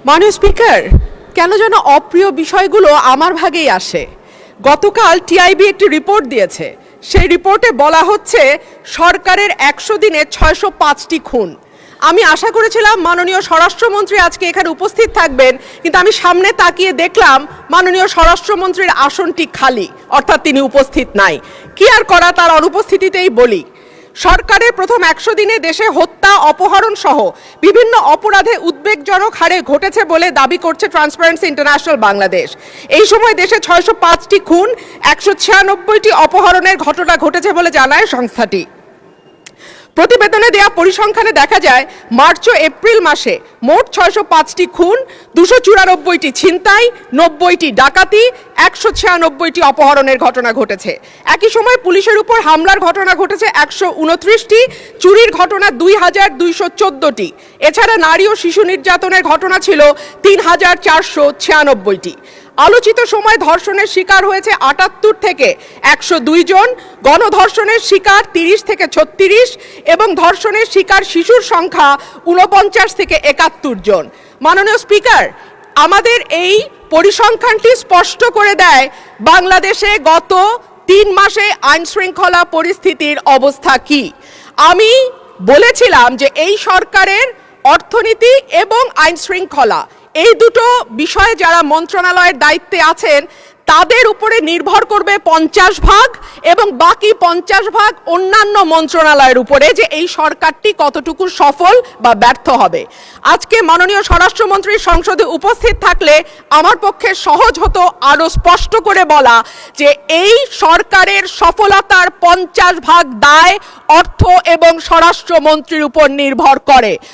মাননীয় স্পিকার, কেন যেন অপ্রিয় বিষয়গুলো আমার ভাগেই আসে। গতকাল টিআইবি একটি রিপোর্ট দিয়েছে, সেই রিপোর্টে বলা হচ্ছে সরকারের 100 দিনে 605টি খুন। আমি আশা করেছিলাম মাননীয় স্বরাষ্ট্রমন্ত্রী আজকে এখানে উপস্থিত থাকবেন, কিন্তু আমি সামনে তাকিয়ে দেখলাম মাননীয় স্বরাষ্ট্রমন্ত্রীর আসনটি খালি, অর্থাৎ তিনি উপস্থিত নাই। কি আর করা, তার অনুপস্থিতিতেই বলি। সরকারের প্রথম 100 দিনে দেশে হত্যা, অপহরণ সহ বিভিন্ন অপরাধে উদ্বেগজনক হারে ঘটেছে বলে দাবি করছে ট্রান্সপারেন্সি ইন্টারন্যাশনাল বাংলাদেশ। এই সময় দেশে 605টি খুন, 196টি অপহরণের ঘটনা ঘটেছে বলে জানায় সংস্থাটি। প্রতিবেদনে দেয়া পরিসংখ্যানে দেখা যায় মার্চ ও এপ্রিল মাসে মোট 605টি খুন, 294টি ছিনতাই, 90টি ডাকাতি, 196টি অপহরণের ঘটনা ঘটেছে। একই সময় পুলিশের উপর হামলার ঘটনা ঘটেছে 129টি, চুরির ঘটনা 2214টি। এছাড়া নারী ও শিশু নির্যাতনের ঘটনা ছিল 3496টি। আলোচিত সময় ধর্ষণের শিকার হয়েছে 78 থেকে 102 জন, গণধর্ষণের শিকার 30 থেকে 36 এবং ধর্ষণের শিকার শিশুর সংখ্যা 49 থেকে 71 জন। মাননীয় স্পিকার, আমাদের এই পরিসংখ্যানটি স্পষ্ট করে দেয় বাংলাদেশে গত 3 মাসে আইন শৃঙ্খলা পরিস্থিতির অবস্থা কি। আমি বলেছিলাম যে এই সরকারের অর্থনীতি এবং আইন শৃঙ্খলা, এই দুটো বিষয়ে যারা মন্ত্রণালয়ের দায়িত্বে আছেন তাদের উপরে নির্ভর করবে 50 ভাগ, এবং বাকি 50 ভাগ অন্যান্য মন্ত্রণালয়ের উপরে, যে এই সরকারটি কতটুকু সফল বা ব্যর্থ হবে। আজকে মাননীয় স্বরাষ্ট্রমন্ত্রী সংসদে উপস্থিত থাকলে আমার পক্ষে সহজ হতো আরো স্পষ্ট করে বলা যে এই সরকারের সফলতার 50 ভাগ দায় অর্থ এবং স্বরাষ্ট্রমন্ত্রীর উপর নির্ভর করে।